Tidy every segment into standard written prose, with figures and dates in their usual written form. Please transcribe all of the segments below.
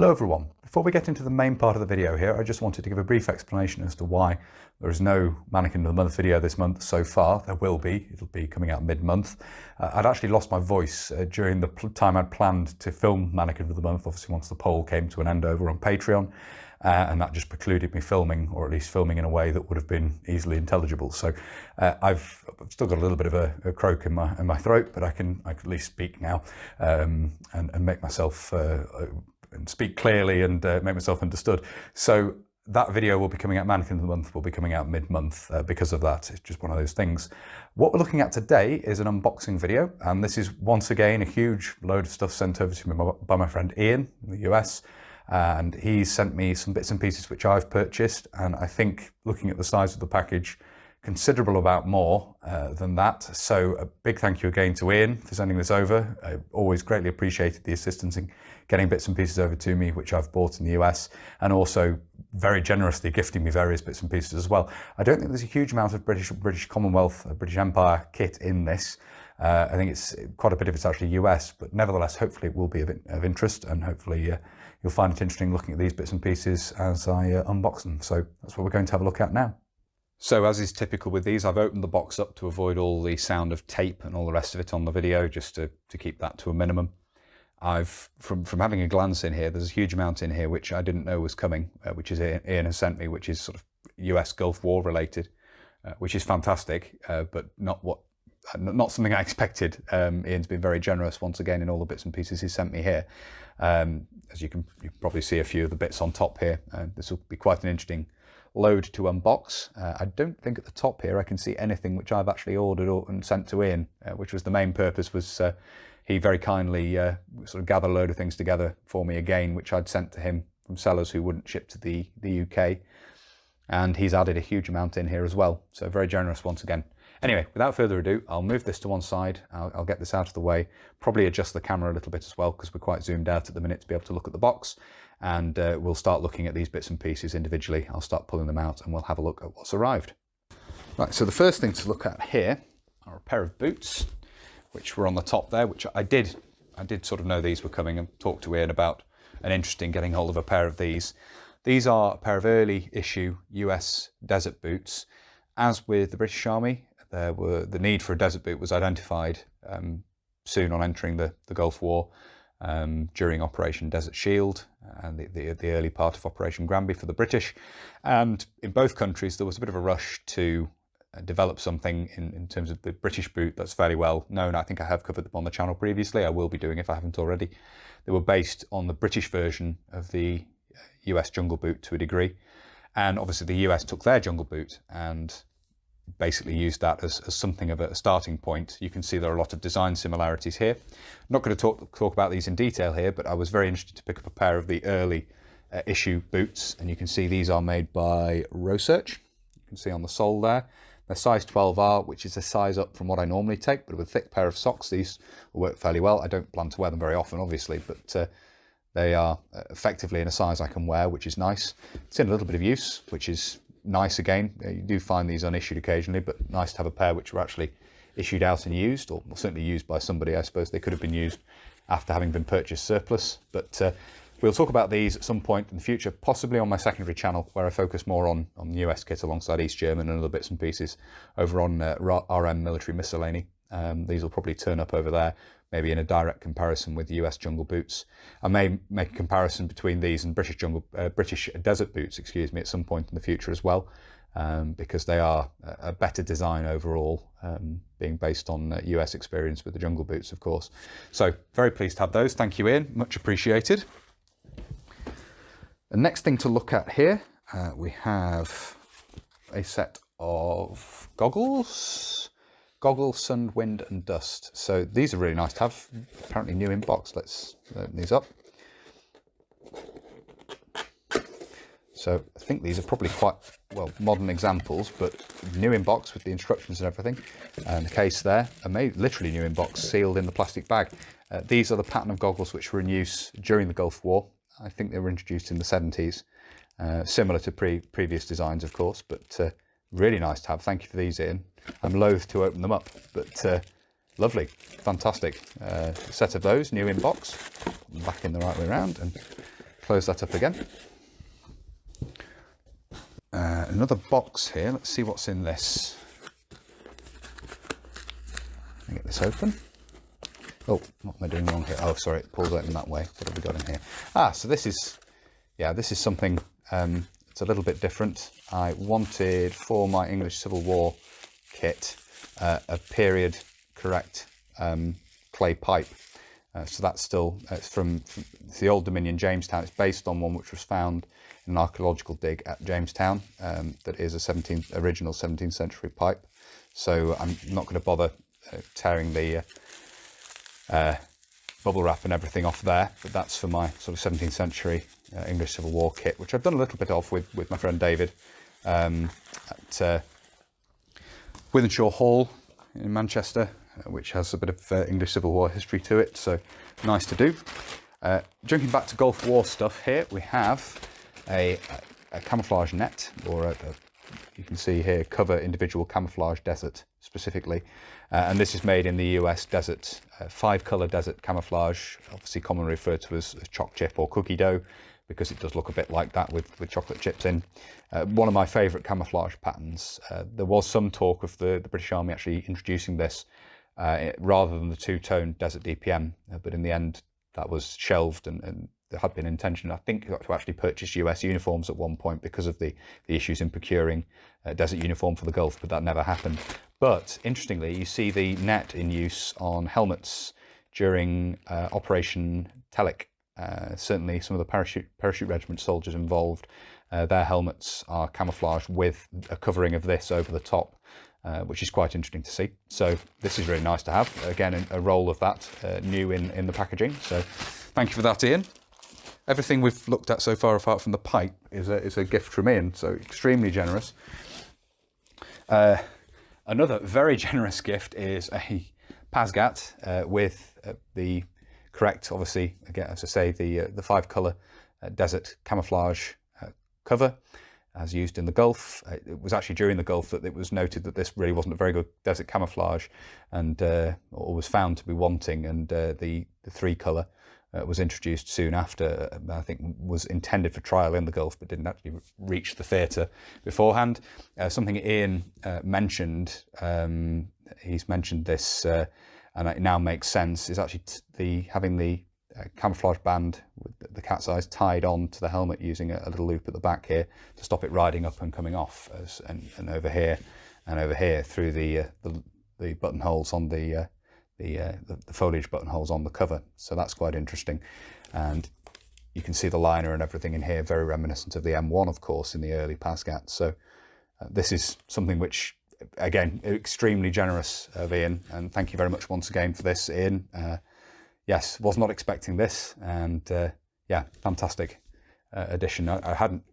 Hello everyone. Before we get into the main part of the video here, I just wanted to give a brief explanation as to why there is no Mannequin of the Month video this month so far. There will be. It'll be coming out mid-month. I'd actually lost my voice during the time I'd planned to film Mannequin of the Month, obviously once the poll came to an end over on Patreon. And that just precluded me filming, or at least filming in a way that would have been easily intelligible. So I've still got a little bit of a croak in my throat, but I can at least speak now and make myself and speak clearly and make myself understood. So that video will be coming out, Mannequin of the Month will be coming out mid-month because of that. It's just one of those things. What we're looking at today is an unboxing video, and this is once again a huge load of stuff sent over to me by my friend Ian in the US. And he sent me some bits and pieces which I've purchased, and I think looking at the size of the package, considerable amount more than that. So a big thank you again to Ian for sending this over. I always greatly appreciated the assistance in getting bits and pieces over to me, which I've bought in the US, and also very generously gifting me various bits and pieces as well. I don't think there's a huge amount of British Commonwealth, British Empire kit in this. I think it's quite a bit of it's actually US, but nevertheless, hopefully it will be of interest, and hopefully you'll find it interesting looking at these bits and pieces as I unbox them. So that's what we're going to have a look at now. So as is typical with these, I've opened the box up to avoid all the sound of tape and all the rest of it on the video, just to keep that to a minimum. From having a glance in here, there's a huge amount in here which I didn't know was coming, which is Ian has sent me, which is sort of US Gulf War related, which is fantastic, but not something I expected. Ian's been very generous once again in all the bits and pieces he's sent me here. As you probably see a few of the bits on top here. This will be quite an interesting load to unbox. I don't think at the top here I can see anything which I've actually ordered and sent to Ian, which was the main purpose. Was he very kindly sort of gathered a load of things together for me again, which I'd sent to him from sellers who wouldn't ship to the UK, and he's added a huge amount in here as well. So very generous once again. Anyway, without further ado, I'll move this to one side. I'll get this out of the way, probably adjust the camera a little bit as well, because we're quite zoomed out at the minute to be able to look at the box. And we'll start looking at these bits and pieces individually. I'll start pulling them out and we'll have a look at what's arrived. Right, so the first thing to look at here are a pair of boots, which were on the top there, which I did sort of know these were coming, and talked to Ian about an interest in getting hold of a pair of these. These are a pair of early issue US desert boots. As with the British Army, the need for a desert boot was identified soon on entering the Gulf War during Operation Desert Shield and the early part of Operation Granby for the British. And in both countries, there was a bit of a rush to develop something in terms of the British boot that's fairly well known. I think I have covered them on the channel previously. I will be doing if I haven't already. They were based on the British version of the US Jungle Boot to a degree. And obviously the US took their Jungle Boot and basically used that as something of a starting point. You can see there are a lot of design similarities here. I'm not going to talk about these in detail here, but I was very interested to pick up a pair of the early issue boots, and you can see these are made by Rosearch. You can see on the sole there. They're size 12R, which is a size up from what I normally take, but with a thick pair of socks, these will work fairly well. I don't plan to wear them very often, obviously, but they are effectively in a size I can wear, which is nice. It's in a little bit of use, which is nice again. You do find these unissued occasionally, but nice to have a pair which were actually issued out and used, or certainly used by somebody. I suppose they could have been used after having been purchased surplus. But we'll talk about these at some point in the future, possibly on my secondary channel, where I focus more on the US kit alongside East German and other bits and pieces over on RM Military Miscellany. These will probably turn up over there, maybe in a direct comparison with US Jungle Boots. I may make a comparison between these and British Desert Boots, excuse me, at some point in the future as well, because they are a better design overall, being based on US experience with the Jungle Boots, of course. So very pleased to have those. Thank you, Ian. Much appreciated. The next thing to look at here, we have a set of goggles. Goggles, sun, wind and dust. So these are really nice to have. Apparently new in box. Let's open these up. So I think these are probably quite, well, modern examples, but new in box with the instructions and everything. And the case there, literally new in box, sealed in the plastic bag. These are the pattern of goggles which were in use during the Gulf War. I think they were introduced in the 70s, similar to previous designs, of course, but really nice to have. Thank you for these, Ian. I'm loath to open them up, but lovely, fantastic. A set of those, new in box, back in the right way around, and close that up again. Another box here. Let's see what's in this. Let me get this open. Oh, what am I doing wrong here? Oh, sorry, it pulls open that way. What have we got in here? So this is, this is something, it's a little bit different. I wanted for my English Civil War kit a period correct clay pipe. So that's still, it's from the Old Dominion, Jamestown. It's based on one which was found in an archaeological dig at Jamestown. That is a original 17th century pipe. So I'm not going to bother tearing the bubble wrap and everything off there, but that's for my sort of 17th century English Civil War kit, which I've done a little bit of with my friend David at Wythenshawe Hall in Manchester, which has a bit of English Civil War history to it, so nice to do. Jumping back to Gulf War stuff, here we have a camouflage net, or you can see here, cover individual camouflage desert specifically, and this is made in the US desert, 5-color desert camouflage, obviously commonly referred to as choc chip or cookie dough, because it does look a bit like that with chocolate chips in. One of my favourite camouflage patterns. There was some talk of the British Army actually introducing this rather than the two-tone desert DPM, but in the end that was shelved, and there had been intention, I think, to actually purchase US uniforms at one point because of the issues in procuring a desert uniform for the Gulf, but that never happened. But interestingly, you see the net in use on helmets during Operation Telic. Certainly some of the parachute regiment soldiers involved, their helmets are camouflaged with a covering of this over the top, which is quite interesting to see. So this is really nice to have. Again, a roll of that new in the packaging. So thank you for that, Ian. Everything we've looked at so far, apart from the pipe, is a gift from Ian, so extremely generous. Another very generous gift is a Pasgat with the correct, obviously, again, as I say, the 5-color desert camouflage cover, as used in the Gulf. It was actually during the Gulf that it was noted that this really wasn't a very good desert camouflage, and or was found to be wanting, and the 3-color was introduced soon after. I think was intended for trial in the Gulf, but didn't actually reach the theatre beforehand. Something Ian mentioned, he's mentioned this, and it now makes sense, is actually having the camouflage band with the cat's eyes tied on to the helmet using a little loop at the back here to stop it riding up and coming off, and over here and over here through the buttonholes on the foliage buttonholes on the cover. So that's quite interesting, and you can see the liner and everything in here, very reminiscent of the M1, of course, in the early Pasgat. So this is something which, again, extremely generous of Ian, and thank you very much once again for this, Ian. Yes, was not expecting this, and yeah, fantastic addition. I hadn't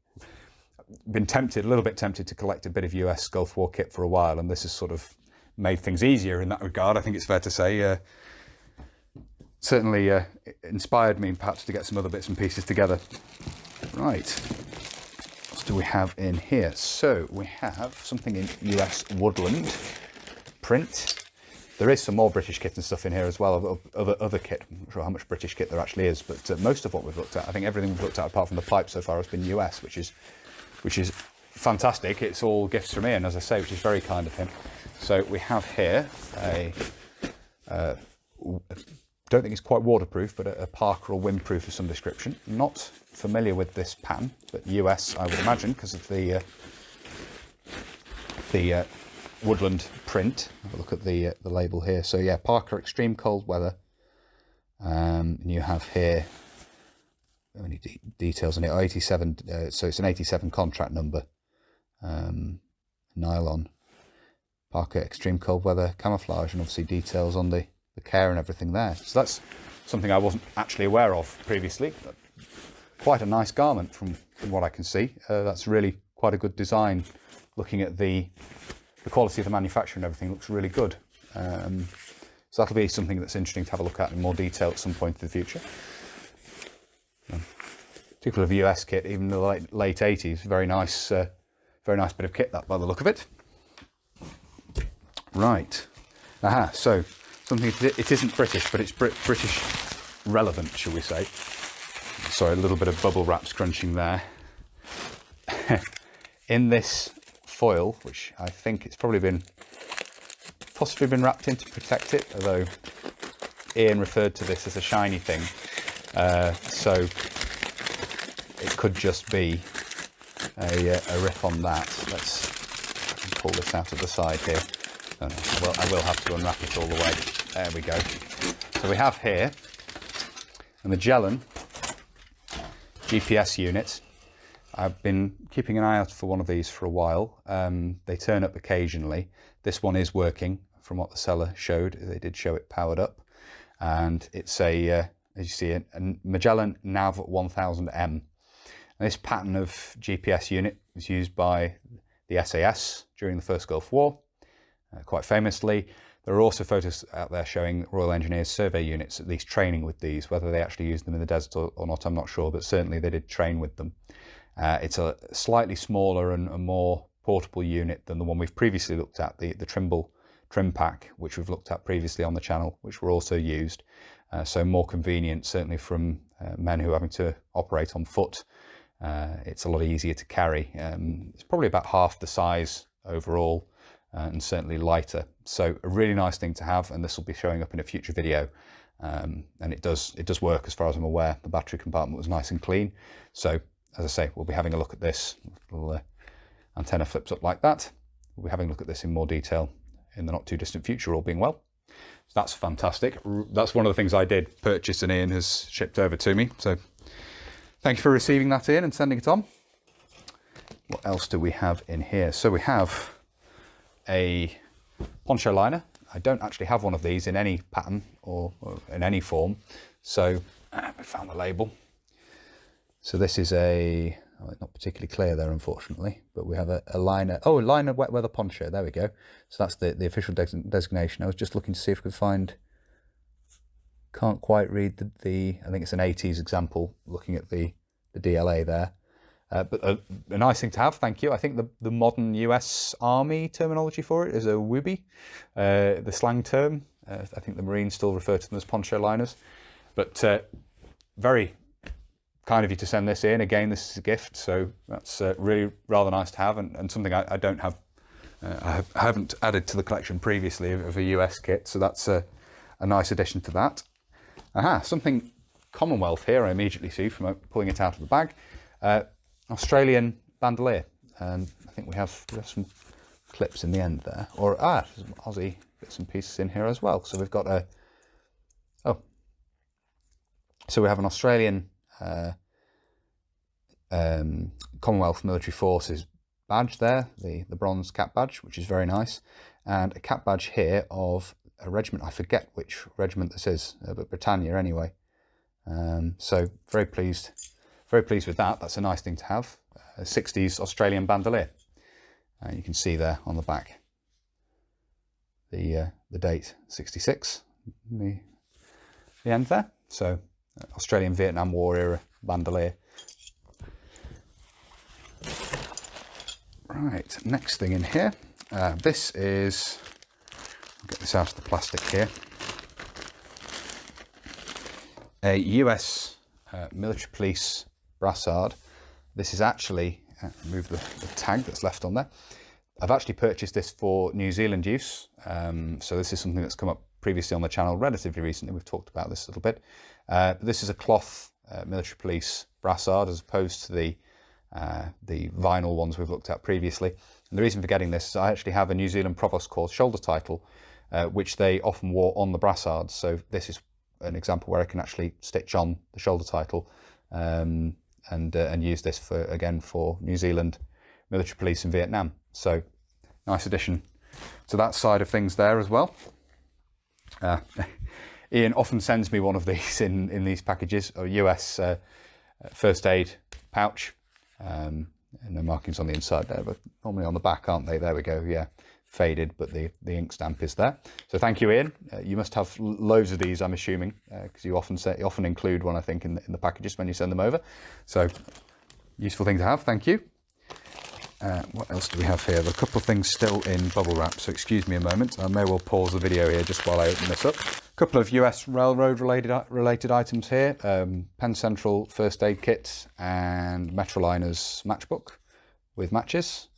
been a little bit tempted to collect a bit of US Gulf War kit for a while, and this has sort of made things easier in that regard, I think it's fair to say. Certainly inspired me perhaps to get some other bits and pieces together. Right, what do we have in here? So we have something in US woodland print. There is some more British kit and stuff in here as well, other kit. I'm not sure how much British kit there actually is, but most of what we've looked at, I think everything we've looked at apart from the pipe so far has been US, which is fantastic. It's all gifts from Ian, as I say, which is very kind of him. So we have here don't think it's quite waterproof, but a Parker or windproof of some description. Not familiar with this pan, but US, I would imagine, because of the woodland print. Have a look at the label here. So yeah, Parker Extreme Cold Weather. And you have here, how many details on it? 87. So it's an 87 contract number. Nylon. Parker Extreme Cold Weather camouflage, and obviously details on the care and everything there. So that's something I wasn't actually aware of previously. Quite a nice garment from what I can see. That's really quite a good design. Looking at the quality of the manufacture and everything, looks really good. So that'll be something that's interesting to have a look at in more detail at some point in the future. Typical of US kit, even in the late 80s. Very nice bit of kit, that, by the look of it. Right. Aha, so something, it isn't British, but it's British relevant, shall we say. Let's sorry, a little bit of bubble wrap scrunching there. In this foil, which I think it's probably possibly been wrapped in to protect it, although Ian referred to this as a shiny thing, so it could just be a rip on that. Let's pull this out of the side here. Oh, no, well, I will have to unwrap it all the way. There we go. So we have here a Magellan GPS unit. I've been keeping an eye out for one of these for a while. They turn up occasionally. This one is working from what the seller showed. They did show it powered up. And it's as you see, a Magellan Nav 1000M. And this pattern of GPS unit was used by the SAS during the First Gulf War, quite famously. There are also photos out there showing Royal Engineers survey units at least training with these. Whether they actually used them in the desert or not, I'm not sure, but certainly they did train with them. It's a slightly smaller and a more portable unit than the one we've previously looked at, the Trimble Trim Pack, which we've looked at previously on the channel, which were also used. So more convenient, certainly from men who are having to operate on foot. It's a lot easier to carry. It's probably about half the size overall, and certainly lighter. So a really nice thing to have, and this will be showing up in a future video. And it does work as far as I'm aware. The battery compartment was nice and clean. So as I say, we'll be having a look at this. Little antenna flips up like that. We'll be having a look at this in more detail in the not too distant future, all being well. So that's fantastic. That's one of the things I did purchase and Ian has shipped over to me. So thank you for receiving that, Ian, and sending it on. What else do we have in here? So we have a poncho liner. I don't actually have one of these in any pattern or in any form. So we found the label. So this is it's not particularly clear there, unfortunately, but we have a liner. Oh, a liner wet weather poncho. There we go. So that's the official designation. I was just looking to see if we could find. Can't quite read the. I think it's an 80s example. Looking at the DLA there. But a nice thing to have, thank you. I think the modern US Army terminology for it is a WUBI, the slang term. I think the Marines still refer to them as poncho liners. But very kind of you to send this in. Again, this is a gift, so that's really rather nice to have, and something I don't have. I haven't added to the collection previously of a US kit, so that's a nice addition to that. Something Commonwealth here I immediately see from pulling it out of the bag. Australian bandolier, and I think we have some clips in the end there, or there's some Aussie bits and pieces in here as well. So we've got so we have an Australian Commonwealth Military Forces badge there, the bronze cap badge, which is very nice, and a cap badge here of a regiment. I forget which regiment this is, but Britannia anyway. So very pleased with that. That's a nice thing to have. 60s Australian bandolier. You can see there on the back the date 66, the end there. So Australian Vietnam War era bandolier. Right, next thing in here. This is, I'll get this out of the plastic here. A US military police brassard. This is actually, remove the tag that's left on there. I've actually purchased this for New Zealand use. So this is something that's come up previously on the channel relatively recently. We've talked about this a little bit. This is a cloth military police brassard as opposed to the vinyl ones we've looked at previously. And the reason for getting this is I actually have a New Zealand Provost Corps shoulder title, which they often wore on the brassards. So this is an example where I can actually stitch on the shoulder title and use this for New Zealand military police in Vietnam. So nice addition to that side of things there as well. Ian often sends me one of these in these packages, a US first aid pouch. And no markings on the inside there, but normally on the back, aren't they? There we go. Yeah, faded, but the ink stamp is there. So thank you, Ian. You must have loads of these, I'm assuming, because you often include one, I think, in the packages when you send them over. So useful thing to have. Thank you. What else do we have here? There are a couple of things still in bubble wrap, so excuse me a moment. I may well pause the video here just while I open this up. Couple of US railroad related items here. Penn Central first aid kit and Metroliner's matchbook with matches.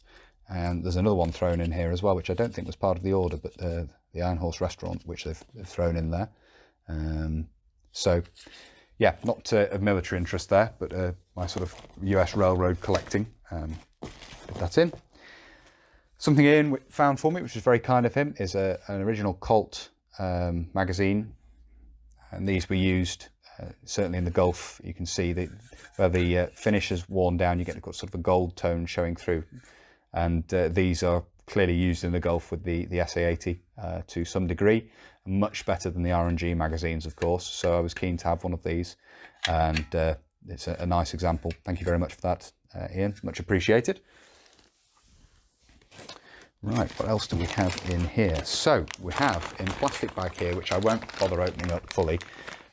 And there's another one thrown in here as well, which I don't think was part of the order, but the Iron Horse restaurant, which they've thrown in there. So yeah, not of military interest there, but my sort of US railroad collecting. Put that in. Something Ian found for me, which was very kind of him, is an original Colt magazine, and these were used certainly in the Gulf. You can see where the finish is worn down, you get sort of a gold tone showing through, and these are clearly used in the Gulf with the SA-80 to some degree, much better than the R&G magazines, of course. So I was keen to have one of these, and it's a nice example. Thank you very much for that, Ian, much appreciated. Right, what else do we have in here? So we have in plastic bag here, which I won't bother opening up fully,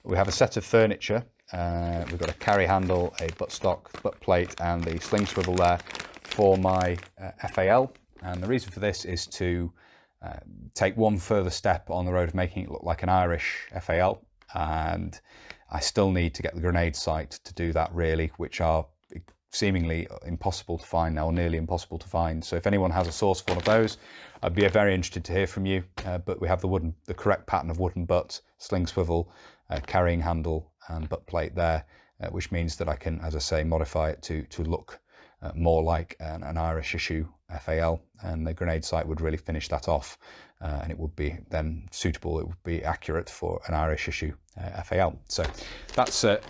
we have a set of furniture. We've got a carry handle, a buttstock, butt plate, and the sling swivel there for my FAL. And the reason for this is to take one further step on the road of making it look like an Irish FAL. And I still need to get the grenade sight to do that, really, which are seemingly impossible to find now, or nearly impossible to find. So if anyone has a source for one of those, I'd be very interested to hear from you. But we have the correct pattern of wooden butt, sling swivel, carrying handle and butt plate there, which means that I can, as I say, modify it to look more like an Irish issue FAL, and the grenade sight would really finish that off, and it would be then suitable, it would be accurate for an Irish issue FAL. So that's a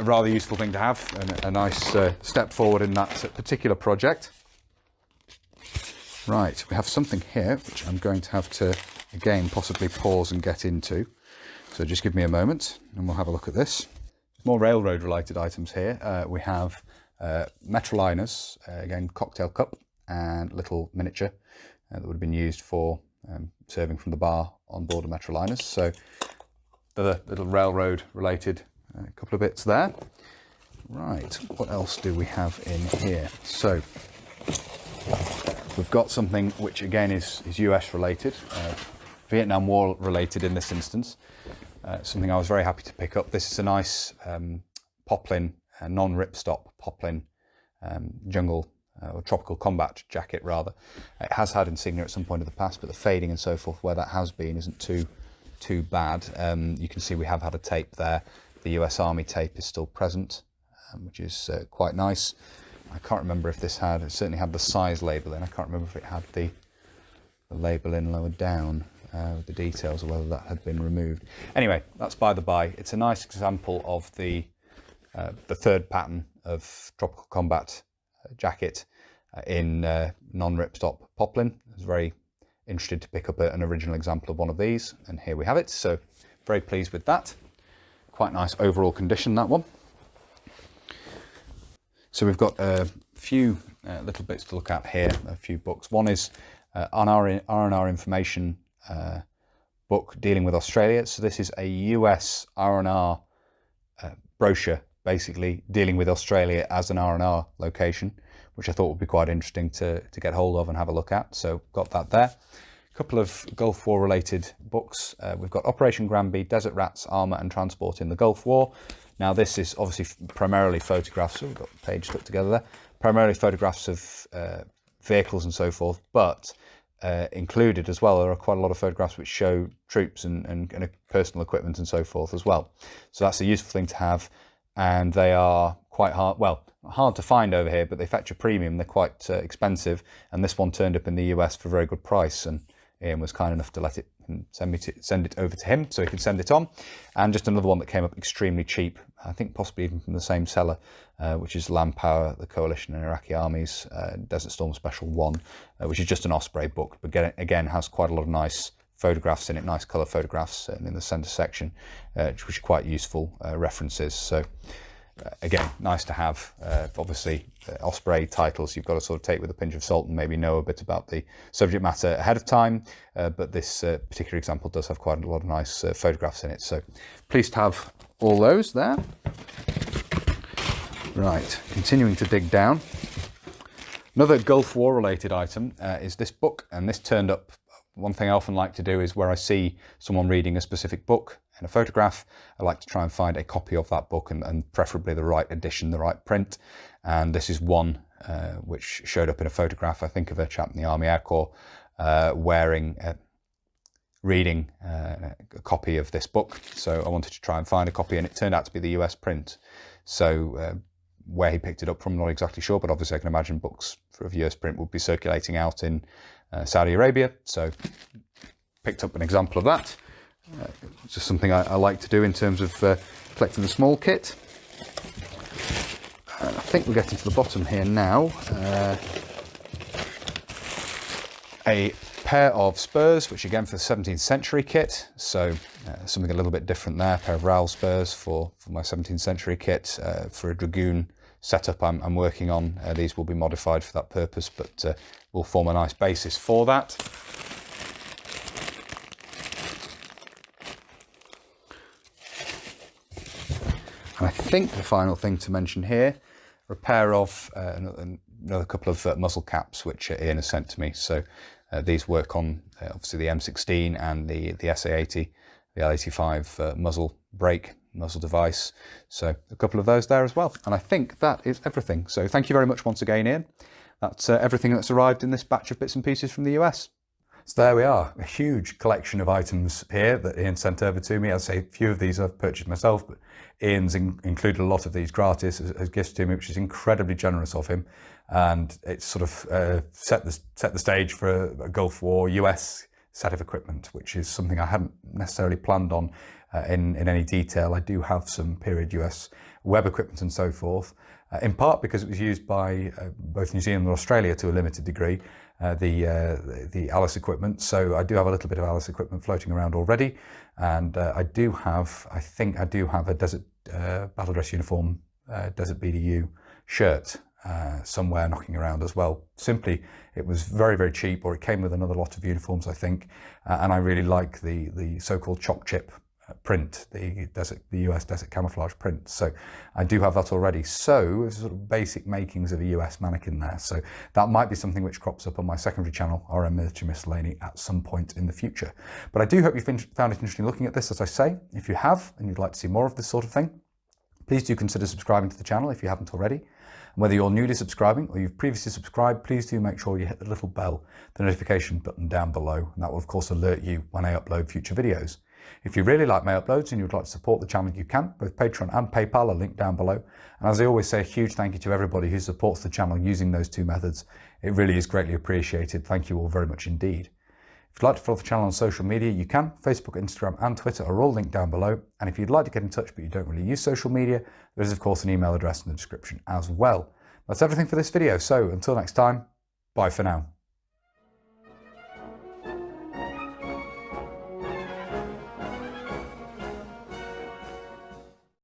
rather useful thing to have, and a nice step forward in that particular project. Right, we have something here which I'm going to have to again possibly pause and get into, so just give me a moment and we'll have a look at this. More railroad related items here. We have Metroliner's again cocktail cup and little miniature that would have been used for serving from the bar on board of Metroliner's. So the little railroad related couple of bits there. Right, what else do we have in here? So we've got something which again is US related, Vietnam War related in this instance. Something I was very happy to pick up. This is a nice poplin, non-ripstop poplin jungle or tropical combat jacket rather. It has had insignia at some point in the past, but the fading and so forth where that has been isn't too bad. You can see we have had a tape there. The US Army tape is still present, which is quite nice. I can't remember if this it certainly had the size label in. I can't remember if it had the label in lower down with the details, or whether that had been removed. Anyway, that's by the by. It's a nice example of the third pattern of tropical combat jacket in non-ripstop poplin. I was very interested to pick up an original example of one of these, and here we have it. So very pleased with that. Quite nice overall condition, that one. So we've got a few little bits to look at here, a few books. One is R&R information book dealing with Australia. So this is a US R&R brochure, basically dealing with Australia as an R&R location, which I thought would be quite interesting to get hold of and have a look at. So got that there. A couple of Gulf War related books. We've got Operation Granby, Desert Rats, Armour and Transport in the Gulf War. Now this is obviously primarily photographs, so we've got the page stuck together there, primarily photographs of vehicles and so forth, but included as well, there are quite a lot of photographs which show troops and personal equipment and so forth as well. So that's a useful thing to have, and they are quite hard to find over here, but they fetch a premium. They're quite expensive, and this one turned up in the US for a very good price, and Ian was kind enough to let it send it over to him so he could send it on. And just another one that came up extremely cheap, I think possibly even from the same seller, which is Land Power, the Coalition and Iraqi Armies, Desert Storm Special 1, which is just an Osprey book, but again has quite a lot of nice photographs in it, nice colour photographs in the centre section, which are quite useful references. So again, nice to have. Obviously, Osprey titles you've got to sort of take with a pinch of salt and maybe know a bit about the subject matter ahead of time, but this particular example does have quite a lot of nice photographs in it. So pleased to have all those there. Right, continuing to dig down. Another Gulf War related item is this book, and this turned up one thing I often like to do is where I see someone reading a specific book in a photograph, I like to try and find a copy of that book and preferably the right edition, the right print. And this is one which showed up in a photograph, I think, of a chap in the Army Air Corps reading a copy of this book. So I wanted to try and find a copy, and it turned out to be the US print. So where he picked it up from, not exactly sure, but obviously I can imagine books of US print would be circulating out in Saudi Arabia. So picked up an example of that. It's just something I like to do in terms of collecting the small kit. And I think we're getting to the bottom here now. A pair of spurs, which again for the 17th century kit, so something a little bit different there. A pair of Rowell spurs for my 17th century kit for a dragoon setup I'm working on. These will be modified for that purpose, but will form a nice basis for that. And I think the final thing to mention here are a pair of another couple of muzzle caps which Ian has sent to me. So these work on obviously the M16 and the SA80, the L85 muzzle device. So a couple of those there as well. And I think that is everything. So thank you very much once again, Ian. That's everything that's arrived in this batch of bits and pieces from the US. So there we are, a huge collection of items here that Ian sent over to me. I'd say a few of these I've purchased myself, but Ian's included a lot of these gratis as gifts to me, which is incredibly generous of him. And it's sort of set the stage for a Gulf War US set of equipment, which is something I hadn't necessarily planned on in any detail. I do have some period US web equipment and so forth, in part because it was used by both New Zealand and Australia to a limited degree, the Alice equipment. So I do have a little bit of Alice equipment floating around already, and I think I do have a Desert Battle Dress Uniform Desert BDU shirt somewhere knocking around as well. Simply, it was very, very cheap, or it came with another lot of uniforms, I think, and I really like the so-called choc chip print, the US Desert Camouflage print. So I do have that already. So sort of basic makings of a US mannequin there. So that might be something which crops up on my secondary channel, RM Military Miscellany, at some point in the future. But I do hope you found it interesting looking at this, as I say. If you have, and you'd like to see more of this sort of thing, please do consider subscribing to the channel if you haven't already. And whether you're newly subscribing or you've previously subscribed, please do make sure you hit the little bell, the notification button down below, and that will of course alert you when I upload future videos. If you really like my uploads and you'd like to support the channel, you can. Both Patreon and PayPal are linked down below. And as I always say, a huge thank you to everybody who supports the channel using those two methods. It really is greatly appreciated. Thank you all very much indeed. If you'd like to follow the channel on social media, you can. Facebook, Instagram and Twitter are all linked down below. And if you'd like to get in touch but you don't really use social media, there is of course an email address in the description as well. That's everything for this video. So until next time, bye for now.